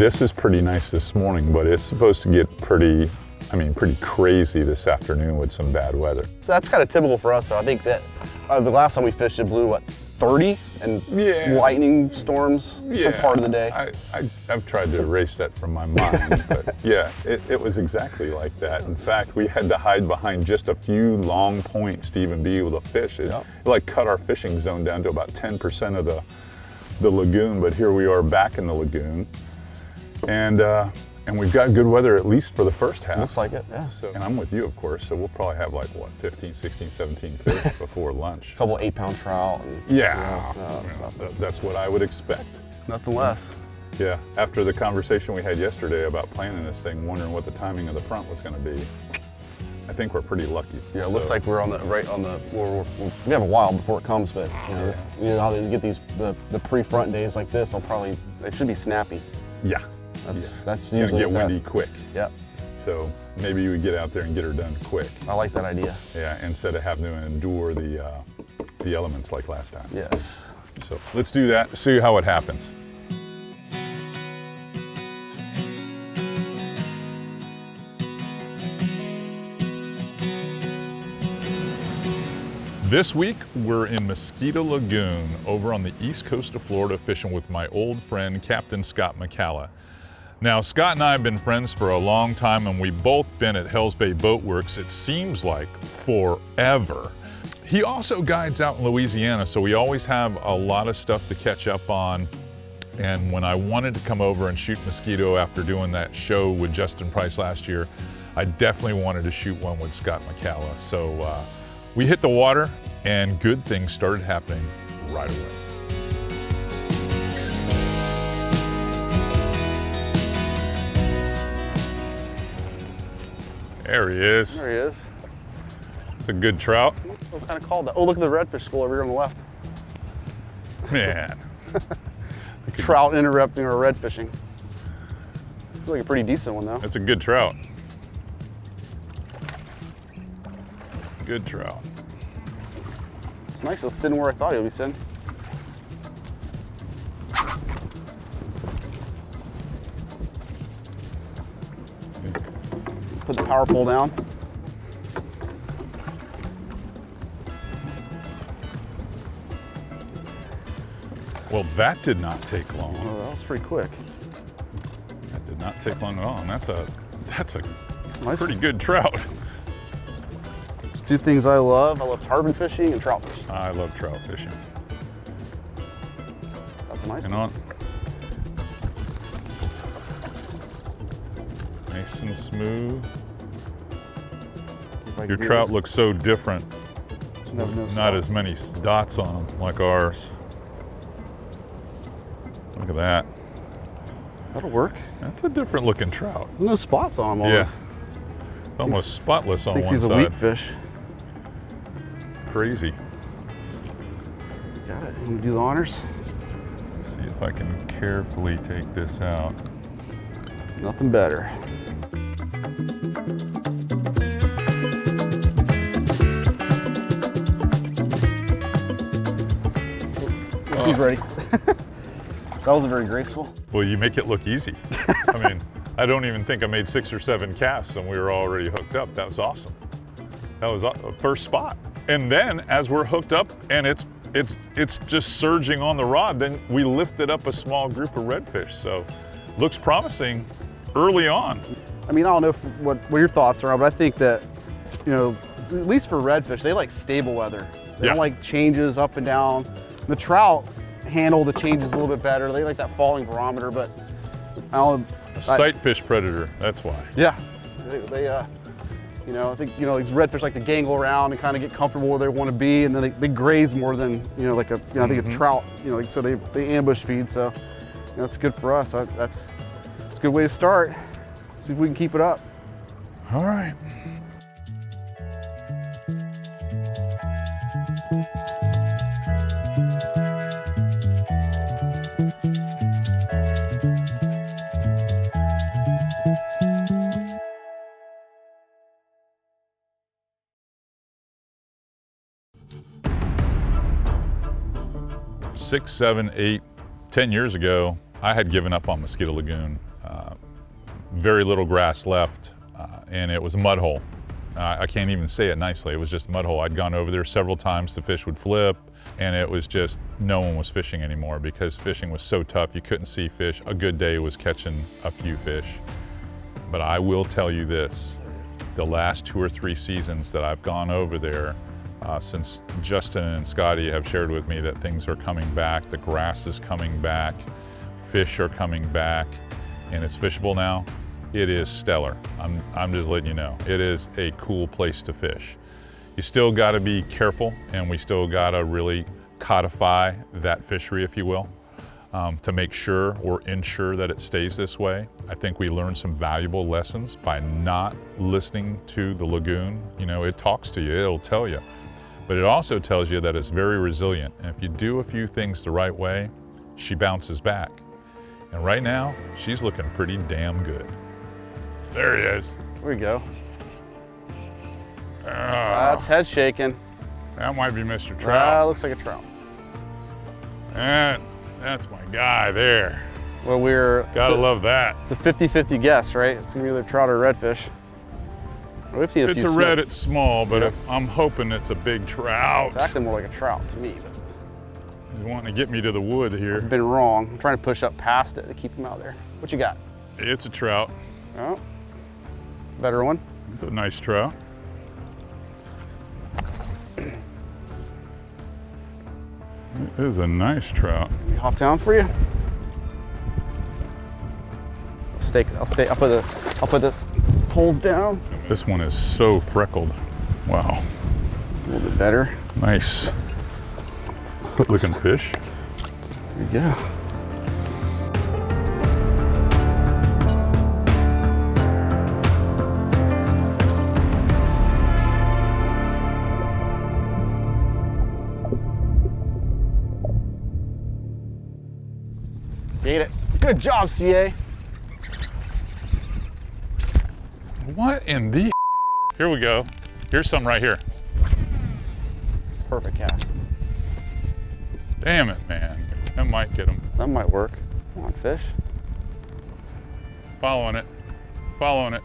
This is pretty nice this morning, but it's supposed to get pretty crazy this afternoon with some bad weather. So that's kind of typical for us. So I think that the last time we fished, it blew, what, 30? And lightning storms for part of the day. I've tried to erase that from my mind, but yeah, it was exactly like that. In fact, we had to hide behind just a few long points to even be able to fish. It like cut our fishing zone down to about 10% of the lagoon, but here we are back in the lagoon. And we've got good weather at least for the first half. Looks like it, yeah. So, and I'm with you, of course, so we'll probably have like, what, 15, 16, 17 fish before lunch. A couple 8-pound trout. And, that's what I would expect. Nothing less. Yeah, after the conversation we had yesterday about planning this thing, wondering what the timing of the front was going to be, I think we're pretty lucky. Yeah, it looks like we're we have a while before it comes, but you know how they get these the pre-front days like this. They should be snappy. Yeah. That's usually gonna get windy quick. Yep. So maybe you would get out there and get her done quick. I like that idea. Yeah, instead of having to endure the elements like last time. Yes. So let's do that, see how it happens. This week, we're in Mosquito Lagoon over on the east coast of Florida fishing with my old friend, Captain Scott McCalla. Now, Scott and I have been friends for a long time, and we've both been at Hells Bay Boat Works, it seems like forever. He also guides out in Louisiana, so we always have a lot of stuff to catch up on. And when I wanted to come over and shoot mosquito after doing that show with Justin Price last year, I definitely wanted to shoot one with Scott McCalla. So we hit the water, and good things started happening right away. There he is. There he is. It's a good trout. What kind of called that? Oh, look at the redfish school over here on the left. Man. Trout interrupting or red fishing. Looks like a pretty decent one though. That's a good trout. Good trout. It's nice. It's sitting where I thought he would be sitting. Put the power pole down. Well, that did not take long. Oh, that was pretty quick. That did not take long at all, and that's a nice pretty good trout. Two things I love. I love tarpon fishing and trout fishing. I love trout fishing. That's a nice one. On. Nice and smooth. Your trout looks so different. Not as many dots on them like ours. Look at that. That'll work. That's a different looking trout. There's no spots on him. Yeah. Almost spotless on one side. Thinks he's a wheat fish. Crazy. Got it. You want to do the honors? Let's see if I can carefully take this out. Nothing better. He's ready. That wasn't very graceful. Well, you make it look easy. I mean, I don't even think I made 6 or 7 casts and we were already hooked up. That was awesome. That was a first spot. And then as we're hooked up and it's just surging on the rod, then we lifted up a small group of redfish. So looks promising early on. I mean, I don't know what your thoughts are, but I think that, you know, at least for redfish, they like stable weather. They don't like changes up and down. The trout handle the changes a little bit better. They like that falling barometer, but I don't. Sight fish predator, that's why. Yeah, they you know, I think, you know, these redfish like to gangle around and kind of get comfortable where they want to be, and then they graze more than, you know, like a, you know, I think a trout, you know, so they ambush feed, so, you know, it's good for us. That's a good way to start. See if we can keep it up. All right. Six, 7, 8, 10 years ago, I had given up on Mosquito Lagoon. Very little grass left, and it was a mud hole. I can't even say it nicely. It was just a mud hole. I'd gone over there several times. The fish would flip, and it was just, no one was fishing anymore because fishing was so tough. You couldn't see fish. A good day was catching a few fish. But I will tell you this, the last 2 or 3 seasons that I've gone over there, since Justin and Scotty have shared with me that things are coming back, the grass is coming back, fish are coming back, and it's fishable now, it is stellar. I'm just letting you know. It is a cool place to fish. You still gotta be careful, and we still gotta really codify that fishery, if you will, to make sure or ensure that it stays this way. I think we learned some valuable lessons by not listening to the lagoon. You know, it talks to you, it'll tell you. But it also tells you that it's very resilient. And if you do a few things the right way, she bounces back. And right now, she's looking pretty damn good. There he is. There we go. That's head shaking. That might be Mr. Trout. Looks like a trout. That's my guy there. Well, gotta love that. It's a 50-50 guess, right? It's gonna be either trout or redfish. We've seen It's a red, it's small, but I'm hoping it's a big trout. It's acting more like a trout to me. But he's wanting to get me to the wood here. I've been wrong. I'm trying to push up past it to keep him out there. What you got? It's a trout. Oh, better one. It's a nice trout. It is a nice trout. Let me hop down for you. I'll put the poles down. This one is so freckled. Wow. A little bit better. Nice. Good looking fish. There you go. Ate it. Good job, CA. What in the? Here we go. Here's some right here. Perfect cast. Damn it, man. That might get him. That might work. Come on, fish. Following it. Following it.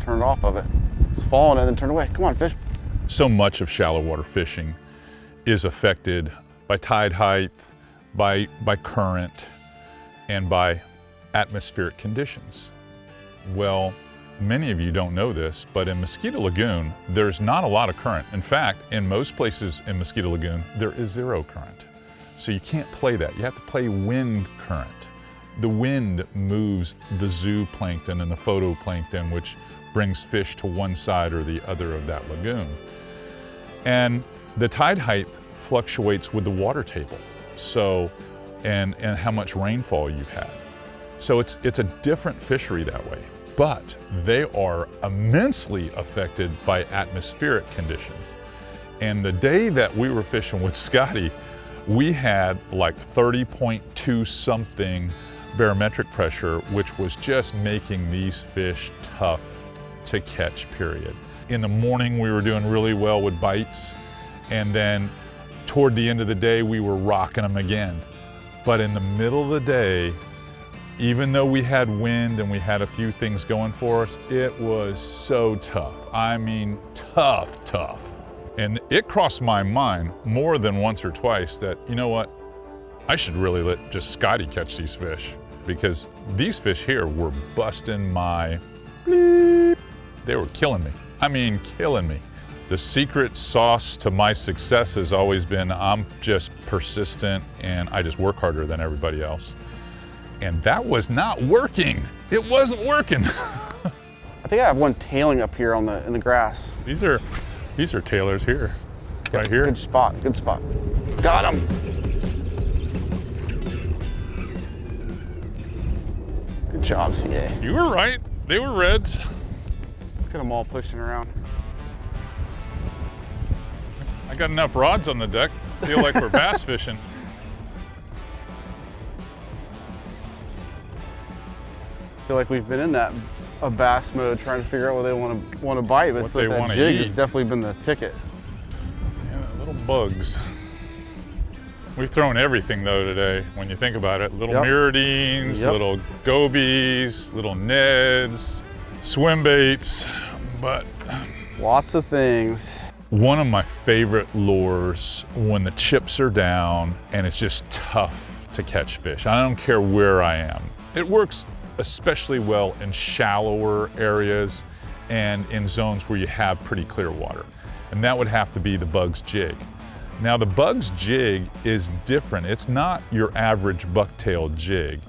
Turn it off of it. It's falling and then turn away. Come on, fish. So much of shallow water fishing is affected by tide height, by current, and by atmospheric conditions. Well, many of you don't know this, but in Mosquito Lagoon, there's not a lot of current. In fact, in most places in Mosquito Lagoon, there is zero current. So you can't play that. You have to play wind current. The wind moves the zooplankton and the photoplankton, which brings fish to one side or the other of that lagoon. And the tide height fluctuates with the water table. So, and how much rainfall you've had. So it's a different fishery that way, but they are immensely affected by atmospheric conditions. And the day that we were fishing with Scotty, we had like 30.2 something barometric pressure, which was just making these fish tough to catch, period. In the morning, we were doing really well with bites, and then toward the end of the day, we were rocking them again. But in the middle of the day, even though we had wind and we had a few things going for us, it was so tough. I mean, tough. And it crossed my mind more than once or twice that, you know what, I should really let just Scotty catch these fish, because these fish here were busting my bleep. They were killing me. I mean, killing me. The secret sauce to my success has always been I'm just persistent and I just work harder than everybody else. And that was not working. It wasn't working. I think I have one tailing up here in the grass. These are tailors here, right here. Good spot, good spot. Got him. Good job, CA. You were right, they were reds. Look at them all pushing around. I got enough rods on the deck. Feel like we're bass fishing. I feel like we've been in that bass mode, trying to figure out what they want to bite. But that jig has definitely been the ticket. Yeah, little bugs. We've thrown everything though today, when you think about it. Little Yep. mirrodines, Yep. little gobies, little neds, swim baits, but Lots of things. one of my favorite lures when the chips are down and it's just tough to catch fish. I don't care where I am. It works especially well in shallower areas and in zones where you have pretty clear water. And that would have to be the Bug's Jig. Now the Bug's Jig is different. It's not your average bucktail jig.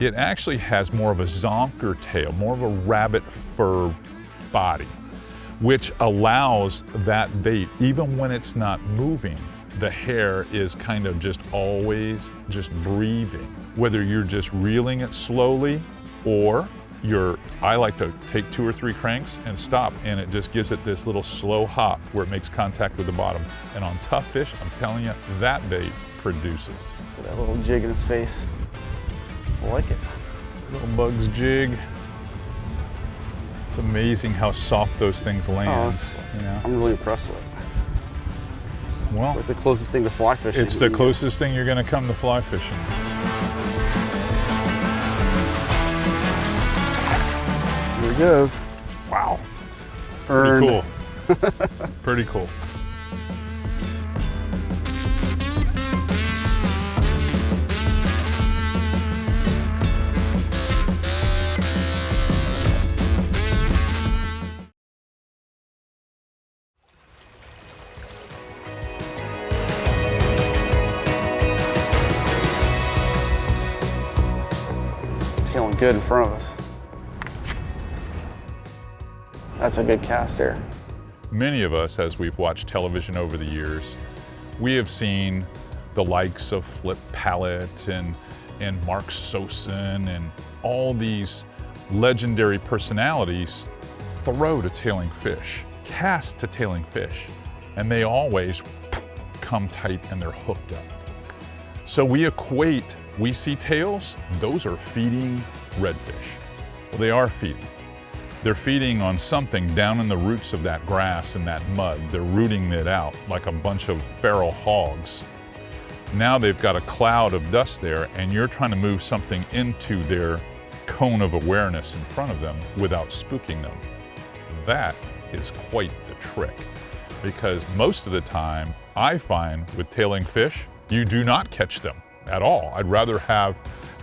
It actually has more of a zonker tail, more of a rabbit fur body, which allows that bait, even when it's not moving, the hair is kind of just always just breathing. Whether you're just reeling it slowly or I like to take 2 or 3 cranks and stop, and it just gives it this little slow hop where it makes contact with the bottom. And on tough fish, I'm telling you, that bait produces. Put that little jig in his face. I like it. Little Bug's Jig. It's amazing how soft those things land. You know? I'm really impressed with it. Well, It's like the closest thing to fly fishing. it's the closest thing you're gonna come to fly fishing. Here he goes. Wow, Earned. pretty cool. Pretty cool. Tailing good in front of us. That's a good cast there. Many of us, as we've watched television over the years, we have seen the likes of Flip Pallet and Mark Sosin and all these legendary personalities throw to tailing fish, cast to tailing fish, and they always come tight and they're hooked up. So we see tails, those are feeding redfish. Well, they are feeding. They're feeding on something down in the roots of that grass and that mud. They're rooting it out like a bunch of feral hogs. Now they've got a cloud of dust there, and you're trying to move something into their cone of awareness in front of them without spooking them. That is quite the trick, because most of the time I find with tailing fish, you do not catch them at all. I'd rather have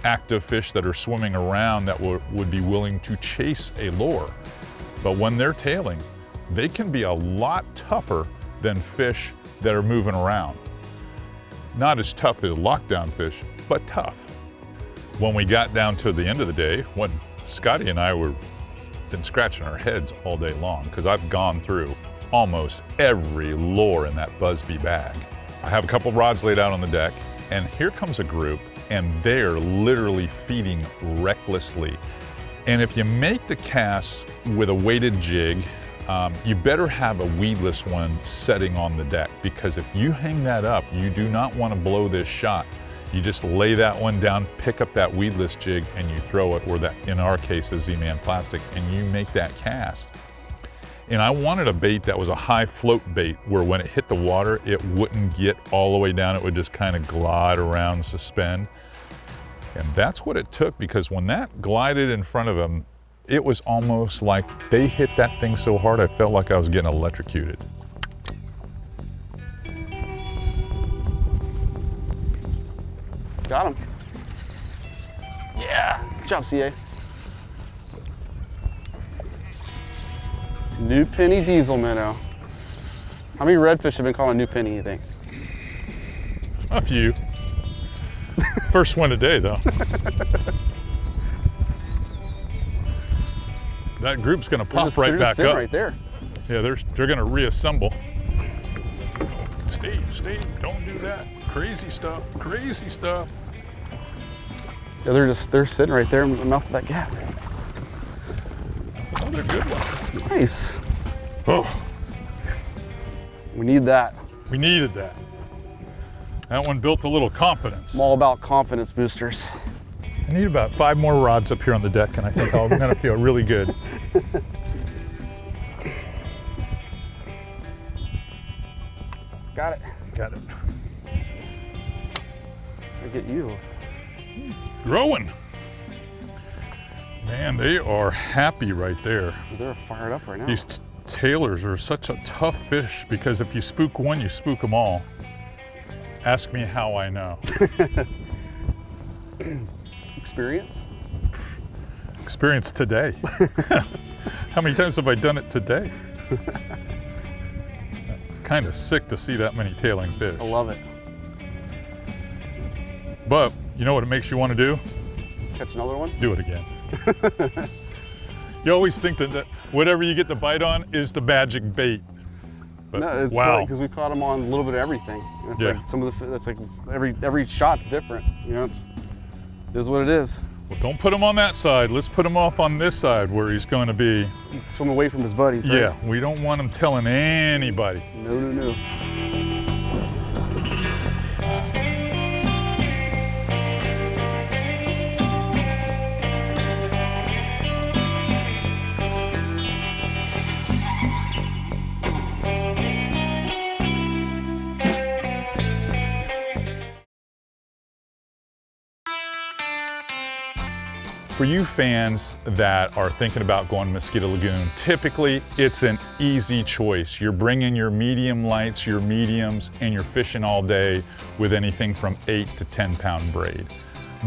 active fish that are swimming around that would be willing to chase a lure. But when they're tailing, they can be a lot tougher than fish that are moving around. Not as tough as lockdown fish, but tough. When we got down to the end of the day, when Scotty and I been scratching our heads all day long, because I've gone through almost every lure in that BUZBE bag. I have a couple rods laid out on the deck, and here comes a group, and they're literally feeding recklessly. And if you make the cast with a weighted jig, you better have a weedless one setting on the deck, because if you hang that up, you do not want to blow this shot. You just lay that one down, pick up that weedless jig, and you throw it, or that, in our case, a Z-Man plastic, and you make that cast. And I wanted a bait that was a high float bait, where when it hit the water, it wouldn't get all the way down. It would just kind of glide around and suspend. And that's what it took, because when that glided in front of them, it was almost like they hit that thing so hard, I felt like I was getting electrocuted. Got him. Yeah, good job, CA. New penny diesel minnow. How many redfish have been caught on new penny, you think? A few. First one today, though. That group's gonna pop right back up. Right there. Yeah, they're gonna reassemble. Steve, don't do that. Crazy stuff, crazy stuff. Yeah, they're sitting right there in the mouth of that gap. Another good one. Nice. Oh, We need that. we needed that. That one built a little confidence. I'm all about confidence boosters. I need about 5 more rods up here on the deck, and I think I'm gonna feel really good. Got it. Got it. I get you. Growing. Man, they are happy right there. They're fired up right now. These tailors are such a tough fish because if you spook one, you spook them all. Ask me how I know. Experience? Experience today. How many times have I done it today? It's kind of sick to see that many tailing fish. I love it. But you know what it makes you want to do? Catch another one? Do it again. You always think that whatever you get the bite on is the magic bait. But no, it's wow. because we caught them on a little bit of everything. It's Yeah. like some of the, that's like every shot's different. You know, it is what it is. Well, don't put him on that side. Let's put him off on this side where he's going to be. Swim away from his buddies. Right? Yeah, we don't want him telling anybody. No, no, no. For you fans that are thinking about going to Mosquito Lagoon, typically it's an easy choice. You're bringing your medium lights, your mediums, and you're fishing all day with anything from 8 to 10 pound braid.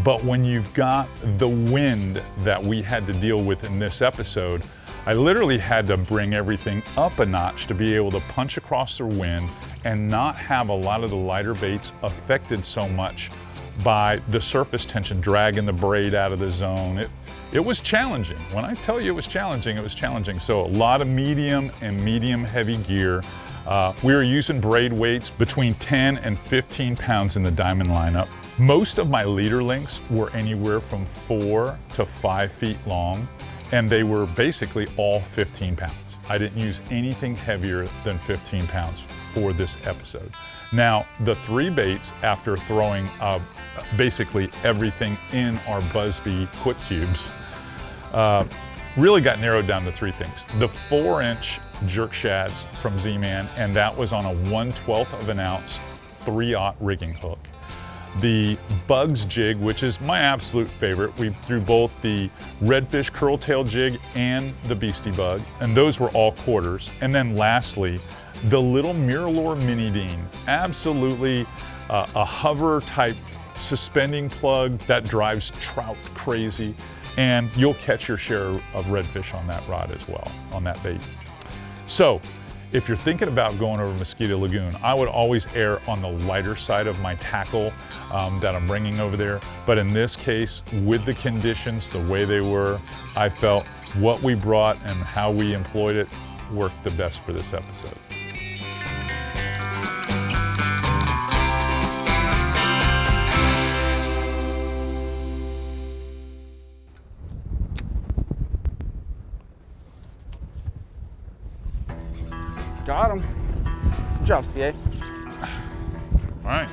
But when you've got the wind that we had to deal with in this episode, I literally had to bring everything up a notch to be able to punch across the wind and not have a lot of the lighter baits affected so much by the surface tension dragging the braid out of the zone. It was challenging. When I tell you it was challenging, it was challenging. So a lot of medium and medium heavy gear. We were using braid weights between 10 and 15 pounds in the diamond lineup. Most of my leader links were anywhere from 4 to 5 feet long, and they were basically all 15 pounds. I didn't use anything heavier than 15 pounds for this episode. Now, the 3 baits, after throwing basically everything in our BUZBE quick cubes, really got narrowed down to 3 things. The 4-inch jerk shads from Z-Man, and that was on a 1/12 of an ounce 3/0 rigging hook. The Bugs jig, which is my absolute favorite. We threw both the Redfish curl tail jig and the Beastie Bug, and those were all quarters. And then lastly, the little Mirrolure Mini Dean. Absolutely a hover type suspending plug that drives trout crazy. And you'll catch your share of redfish on that rod as well, on that bait. So, if you're thinking about going over Mosquito Lagoon, I would always err on the lighter side of my tackle that I'm bringing over there. But in this case, with the conditions, the way they were, I felt what we brought and how we employed it worked the best for this episode. Got him. Good job, CA. All right.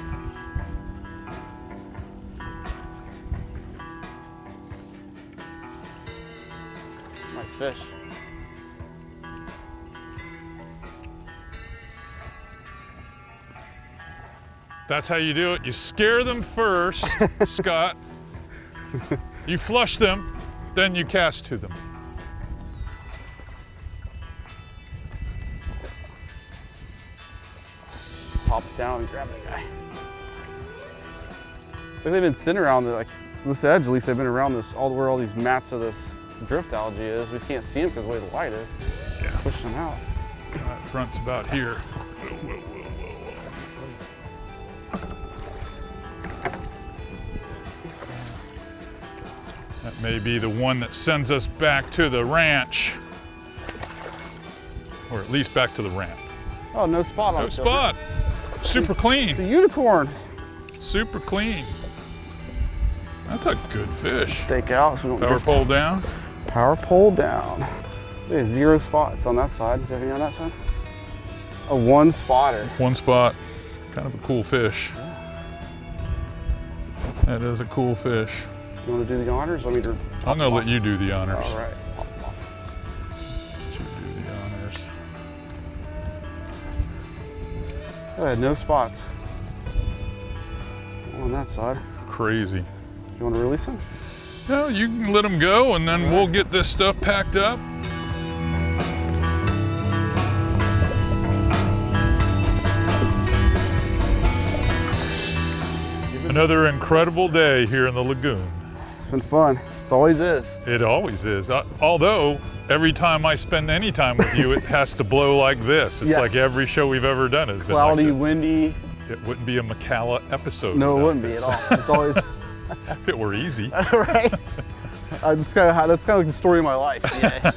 Nice fish. That's how you do it. You scare them first, Scott. You flush them, then you cast to them. Pop it down and grab that guy. It's like they've been sitting around this edge. At least they've been around this where all these mats of this drift algae is. We just can't see them because of the way the light is. Yeah. Push them out. That front's about here. That may be the one that sends us back to the ranch, or at least back to the ramp. Oh, no spot on No it. spot. Super It's clean. a unicorn. Super clean. That's a good fish. Stake out so we don't Power drift. pole down. Power pole down. There's 0 spots on that side. Is there any on that side? A 1 spotter. 1 spot. Kind of a cool fish. That is a cool fish. You want to do the honors? I'm gonna let you do the honors. All right. Let you do the honors. I had no spots on that side. crazy. You want to release them? No, you can let them go and then we'll get this stuff packed up. Another incredible day here in the lagoon. It's been fun. It always is. It always is. Although, every time I spend any time with you, it has to blow like this. It's like every show we've ever done has been cloudy, like this. windy. It wouldn't be a Macalla episode. No, it wouldn't be at all. It's always... If it were easy. Right? That's kind of like the story of my life. Yeah.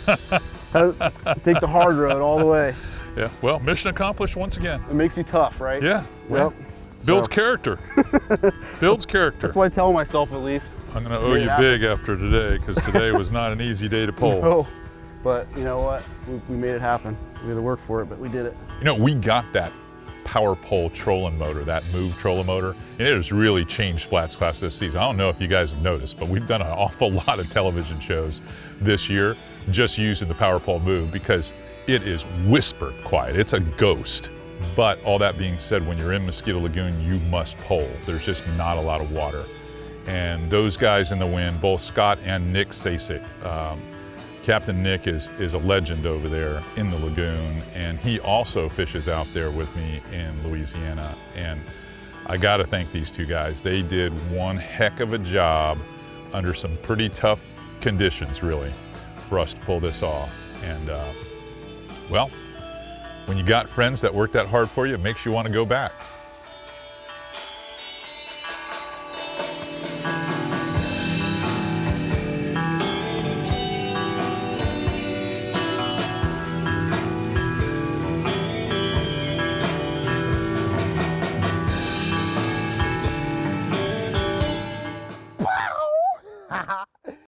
Take the hard road all the way. Yeah, well, mission accomplished once again. It makes you tough, right? Yeah. Yep. Builds character. Builds character. That's what I tell myself, at least. I'm going to owe you big after today, because today was not an easy day to pull. No, but you know what? We made it happen. We had to work for it, but we did it. You know, we got that power pole trolling motor, that move trolling motor, and it has really changed FlatsClass this season. I don't know if you guys have noticed, but we've done an awful lot of television shows this year just using the power pole move, because it is whisper quiet. It's a ghost. But all that being said, when you're in Mosquito Lagoon, you must pole. There's just not a lot of water. And those guys in the wind, both Scott and Nick Sasek, Captain Nick is a legend over there in the lagoon, and he also fishes out there with me in Louisiana. And I gotta thank these two guys. They did one heck of a job under some pretty tough conditions, really, for us to pull this off. And well, when you got friends that work that hard for you, it makes you want to go back.